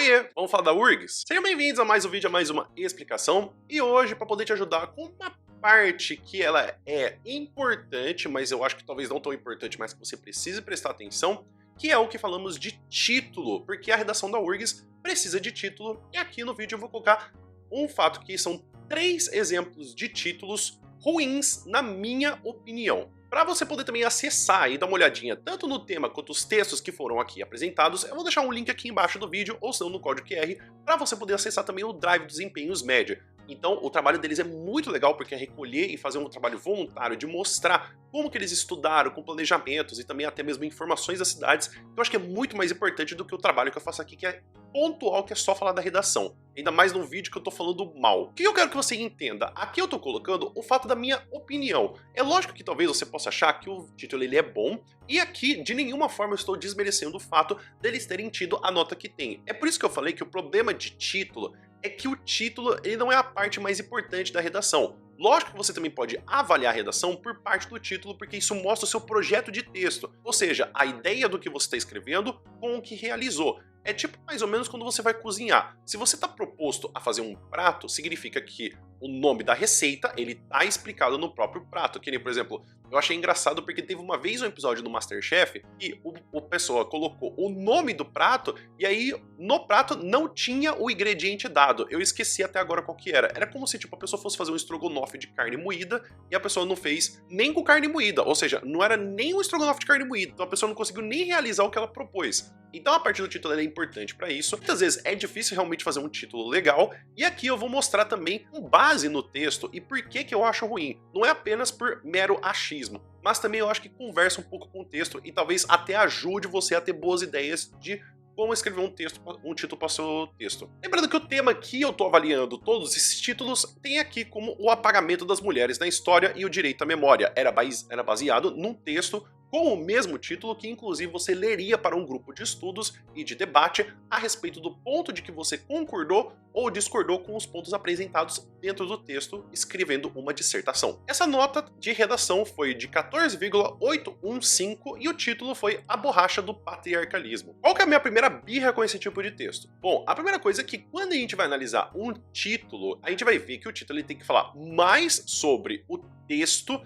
Oiê, vamos falar da URGS? Sejam bem-vindos a mais um vídeo, a mais uma explicação. E hoje, para poder te ajudar com uma parte que ela é importante, mas eu acho que talvez não tão importante, mas que você precise prestar atenção, que é o que falamos de título, porque a redação da URGS precisa de título, e aqui no vídeo eu vou colocar um fato que são 3 exemplos de títulos ruins, na minha opinião. Para você poder também acessar e dar uma olhadinha tanto no tema quanto os textos que foram aqui apresentados, eu vou deixar um link aqui embaixo do vídeo, ou se não no código QR, para você poder acessar também o Drive Desempenhos Média. Então o trabalho deles é muito legal porque é recolher e fazer um trabalho voluntário de mostrar como que eles estudaram, com planejamentos e também até mesmo informações das cidades, que eu acho que é muito mais importante do que o trabalho que eu faço aqui, que é pontual, que é só falar da redação. Ainda mais num vídeo que eu tô falando mal. O que eu quero que você entenda? Aqui eu tô colocando o fato da minha opinião. É lógico que talvez você possa achar que o título ele é bom, e aqui de nenhuma forma eu estou desmerecendo o fato deles terem tido a nota que tem. É por isso que eu falei que o problema de título é que o título ele não é a parte mais importante da redação. Lógico que você também pode avaliar a redação por parte do título, porque isso mostra o seu projeto de texto, ou seja, a ideia do que você está escrevendo com o que realizou. É tipo mais ou menos quando você vai cozinhar. Se você está proposto a fazer um prato, significa que o nome da receita ele tá explicado no próprio prato. Que nem, por exemplo, eu achei engraçado porque teve uma vez um episódio do MasterChef e o pessoa colocou o nome do prato e aí no prato não tinha o ingrediente dado. Eu esqueci até agora qual que era. Era como se tipo, a pessoa fosse fazer um estrogonofe de carne moída e a pessoa não fez nem com carne moída. Ou seja, não era nem um estrogonofe de carne moída. Então a pessoa não conseguiu nem realizar o que ela propôs. Então a parte do título é importante para isso. Muitas vezes é difícil realmente fazer um título legal. E aqui eu vou mostrar também com base no texto e por que eu acho ruim. Não é apenas por mero achismo, mas também eu acho que conversa um pouco com o texto e talvez até ajude você a ter boas ideias de como escrever um título para o seu texto. Lembrando que o tema que eu tô avaliando todos esses títulos tem aqui como o apagamento das mulheres na história e o direito à memória. Era baseado num texto com o mesmo título que inclusive você leria para um grupo de estudos e de debate a respeito do ponto de que você concordou ou discordou com os pontos apresentados dentro do texto, escrevendo uma dissertação. Essa nota de redação foi de 14,815 e o título foi A Borracha do Patriarcalismo. Qual que é a minha primeira birra com esse tipo de texto? Bom, a primeira coisa é que quando a gente vai analisar um título, a gente vai ver que o título ele tem que falar mais sobre o texto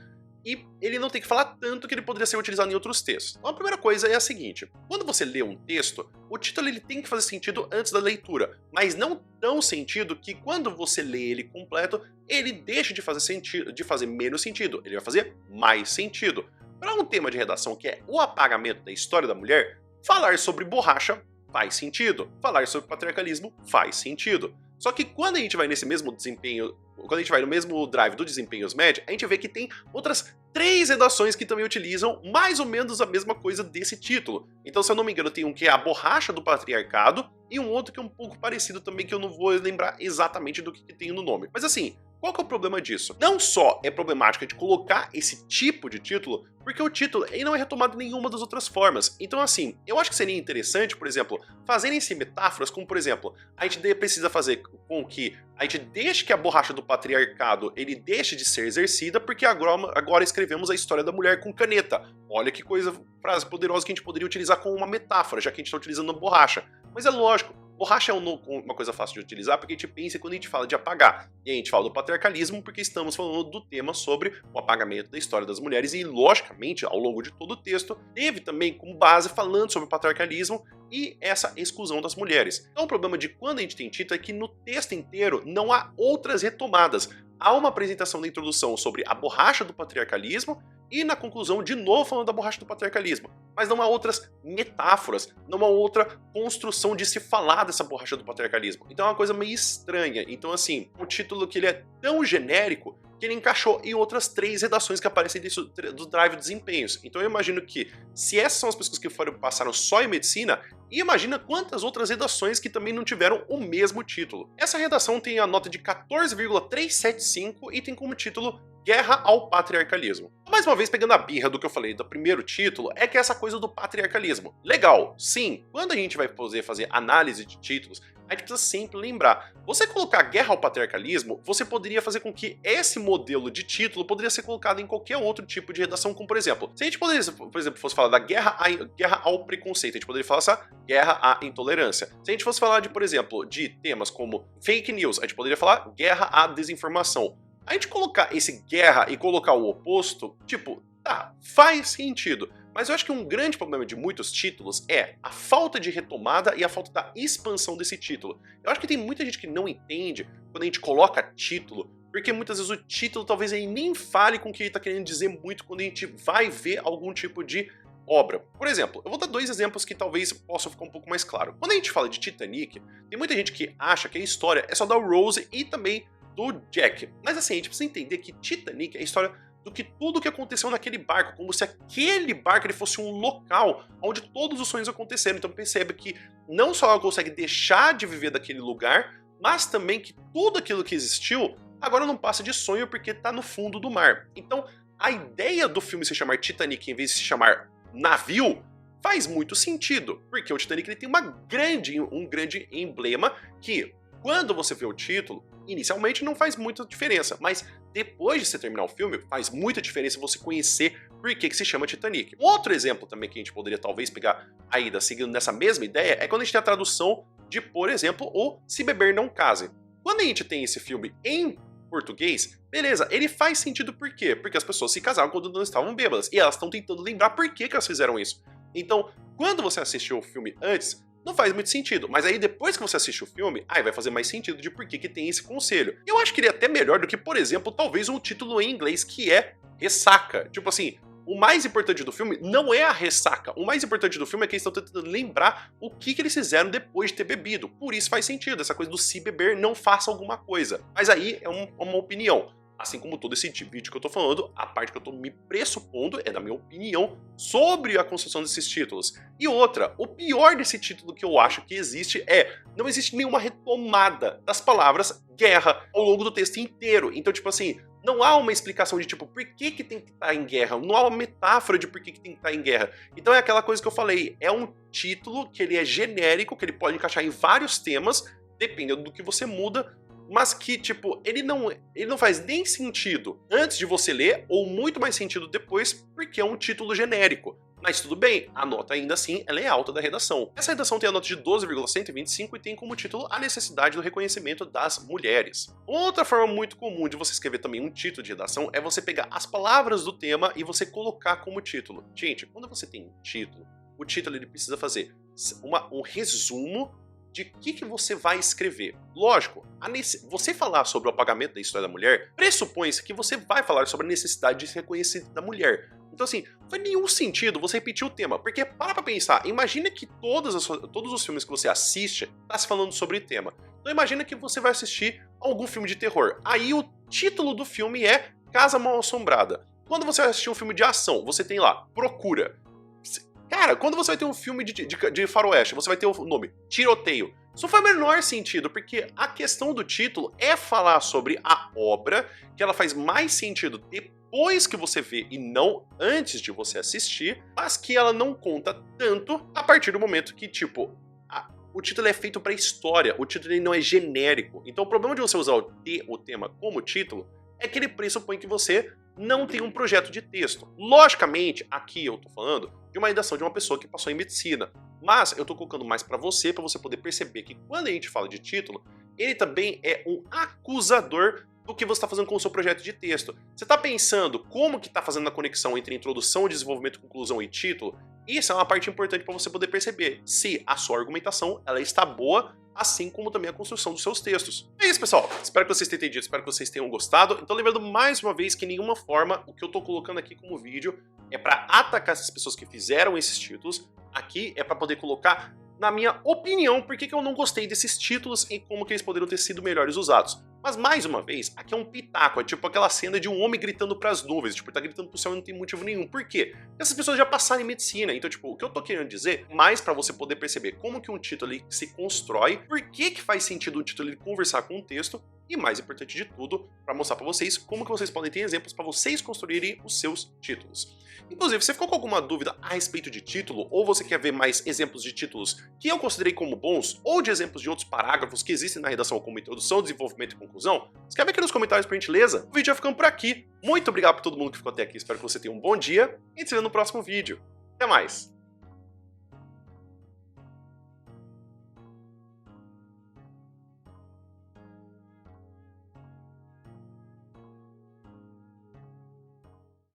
e ele não tem que falar tanto que ele poderia ser utilizado em outros textos. Então a primeira coisa é a seguinte, quando você lê um texto, o título ele tem que fazer sentido antes da leitura, mas não tão sentido que quando você lê ele completo, ele deixa de fazer sentido, de fazer menos sentido, ele vai fazer mais sentido. Para um tema de redação que é o apagamento da história da mulher, falar sobre borracha faz sentido, falar sobre patriarcalismo faz sentido. Só que quando a gente vai nesse mesmo desempenho, quando a gente vai no mesmo drive do Desempenhos Média, a gente vê que tem outras 3 redações que também utilizam mais ou menos a mesma coisa desse título. Então, se eu não me engano, tem um que é A Borracha do Patriarcado e um outro que é um pouco parecido também, que eu não vou lembrar exatamente do que tem no nome. Mas assim, qual que é o problema disso? Não só é problemática de colocar esse tipo de título, porque o título ele não é retomado em nenhuma das outras formas. Então assim, eu acho que seria interessante, por exemplo, fazerem-se metáforas como, por exemplo, a gente precisa fazer com que a gente deixe que a borracha do patriarcado ele deixe de ser exercida, porque agora escrevemos a história da mulher com caneta. Olha que frase poderosa que a gente poderia utilizar como uma metáfora, já que a gente está utilizando a borracha. Mas é lógico, borracha é uma coisa fácil de utilizar porque a gente pensa quando a gente fala de apagar. E a gente fala do patriarcalismo porque estamos falando do tema sobre o apagamento da história das mulheres e, logicamente, ao longo de todo o texto, teve também como base falando sobre o patriarcalismo e essa exclusão das mulheres. Então o problema de quando a gente tem título é que no texto inteiro não há outras retomadas. Há uma apresentação da introdução sobre a borracha do patriarcalismo e na conclusão de novo falando da borracha do patriarcalismo. Mas não há outras metáforas, não há outra construção de se falar dessa borracha do patriarcalismo. Então é uma coisa meio estranha. Então assim, um título que ele é tão genérico que ele encaixou em outras 3 redações que aparecem do Drive Desempenhos. Então eu imagino que, se essas são as pessoas que passaram só em medicina, imagina quantas outras redações que também não tiveram o mesmo título. Essa redação tem a nota de 14,375 e tem como título Guerra ao Patriarcalismo. Mais uma vez, pegando a birra do que eu falei do primeiro título, é que essa coisa do patriarcalismo. Legal, sim, quando a gente vai poder fazer análise de títulos, a gente precisa sempre lembrar, você colocar Guerra ao Patriarcalismo, você poderia fazer com que esse modelo de título poderia ser colocado em qualquer outro tipo de redação, como por exemplo, se a gente poderia, por exemplo, fosse falar da guerra ao preconceito, a gente poderia falar essa guerra à intolerância. Se a gente fosse falar de, por exemplo, de temas como fake news, a gente poderia falar guerra à desinformação. A gente colocar esse guerra e colocar o oposto, tipo, tá, faz sentido. Mas eu acho que um grande problema de muitos títulos é a falta de retomada e a falta da expansão desse título. Eu acho que tem muita gente que não entende quando a gente coloca título, porque muitas vezes o título talvez ele nem fale com o que ele está querendo dizer muito quando a gente vai ver algum tipo de obra. Por exemplo, eu vou dar dois exemplos que talvez possam ficar um pouco mais claro. Quando a gente fala de Titanic, tem muita gente que acha que a história é só da Rose e também do Jack. Mas assim, a gente precisa entender que Titanic é a história do que tudo que aconteceu naquele barco, como se aquele barco ele fosse um local onde todos os sonhos aconteceram. Então perceba que não só ela consegue deixar de viver daquele lugar, mas também que tudo aquilo que existiu agora não passa de sonho porque está no fundo do mar. Então a ideia do filme se chamar Titanic em vez de se chamar navio faz muito sentido, porque o Titanic ele tem um grande emblema que, quando você vê o título, inicialmente não faz muita diferença, mas depois de você terminar o filme, faz muita diferença você conhecer por que se chama Titanic. Outro exemplo também que a gente poderia talvez pegar ainda seguindo nessa mesma ideia é quando a gente tem a tradução de, por exemplo, o Se Beber Não Case. Quando a gente tem esse filme em português, beleza, ele faz sentido por quê? Porque as pessoas se casavam quando não estavam bêbadas, e elas estão tentando lembrar por que elas fizeram isso. Então, quando você assistiu o filme antes, não faz muito sentido, mas aí depois que você assiste o filme, aí vai fazer mais sentido de por que tem esse conselho. Eu acho que ele é até melhor do que, por exemplo, talvez um título em inglês que é Ressaca. Tipo assim, o mais importante do filme não é a ressaca, o mais importante do filme é que eles estão tentando lembrar o que eles fizeram depois de ter bebido. Por isso faz sentido, essa coisa do se beber não faça alguma coisa. Mas aí é uma opinião. Assim como todo esse vídeo que eu tô falando, a parte que eu tô me pressupondo é da minha opinião sobre a construção desses títulos. E outra, o pior desse título que eu acho que existe é, não existe nenhuma retomada das palavras guerra ao longo do texto inteiro. Então, tipo assim, não há uma explicação de tipo, por que tem que estar em guerra, não há uma metáfora de por que tem que estar em guerra. Então é aquela coisa que eu falei, é um título que ele é genérico, que ele pode encaixar em vários temas, dependendo do que você muda, mas que, tipo, ele não faz nem sentido antes de você ler, ou muito mais sentido depois, porque é um título genérico. Mas tudo bem, a nota ainda assim ela é alta da redação. Essa redação tem a nota de 12,125 e tem como título a necessidade do reconhecimento das mulheres. Outra forma muito comum de você escrever também um título de redação é você pegar as palavras do tema e você colocar como título. Gente, quando você tem um título, o título ele precisa fazer um resumo de que você vai escrever. Lógico, você falar sobre o apagamento da história da mulher pressupõe-se que você vai falar sobre a necessidade de ser reconhecida da mulher. Então assim, não faz nenhum sentido você repetir o tema, porque para pra pensar, imagina que todos os filmes que você assiste tá se falando sobre o tema. Então imagina que você vai assistir algum filme de terror, aí o título do filme é Casa Mal Assombrada. Quando você vai assistir um filme de ação, você tem lá, Procura. Cara, quando você vai ter um filme de faroeste, você vai ter o nome Tiroteio. Isso não faz o menor sentido, porque a questão do título é falar sobre a obra, que ela faz mais sentido depois que você vê e não antes de você assistir, mas que ela não conta tanto a partir do momento que, tipo, o título é feito para história, o título ele não é genérico. Então o problema de você usar o tema como título é que ele pressupõe que você não tem um projeto de texto. Logicamente, aqui eu tô falando de uma redação de uma pessoa que passou em medicina, mas eu tô colocando mais para você poder perceber que quando a gente fala de título, ele também é um acusador do que você está fazendo com o seu projeto de texto. Você está pensando como que está fazendo a conexão entre introdução, desenvolvimento, conclusão e título? Isso é uma parte importante para você poder perceber se a sua argumentação ela está boa, assim como também a construção dos seus textos. É isso, pessoal. Espero que vocês tenham entendido, espero que vocês tenham gostado. Então lembrando mais uma vez que nenhuma forma o que eu estou colocando aqui como vídeo é para atacar essas pessoas que fizeram esses títulos. Aqui é para poder colocar, na minha opinião, por que eu não gostei desses títulos e como que eles poderiam ter sido melhores usados. Mas, mais uma vez, aqui é um pitaco, é tipo aquela cena de um homem gritando pras nuvens, tipo, ele tá gritando pro céu e não tem motivo nenhum. Por quê? Porque essas pessoas já passaram em medicina, então, tipo, o que eu tô querendo dizer, mais pra você poder perceber como que um título ele se constrói, por que faz sentido um título ele conversar com um texto, e, mais importante de tudo, para mostrar para vocês como que vocês podem ter exemplos para vocês construírem os seus títulos. Inclusive, você ficou com alguma dúvida a respeito de título, ou você quer ver mais exemplos de títulos que eu considerei como bons, ou de exemplos de outros parágrafos que existem na redação como introdução, desenvolvimento e conclusão? Escreve aqui nos comentários por gentileza. O vídeo vai ficando por aqui. Muito obrigado por todo mundo que ficou até aqui, espero que você tenha um bom dia e te vejo no próximo vídeo. Até mais!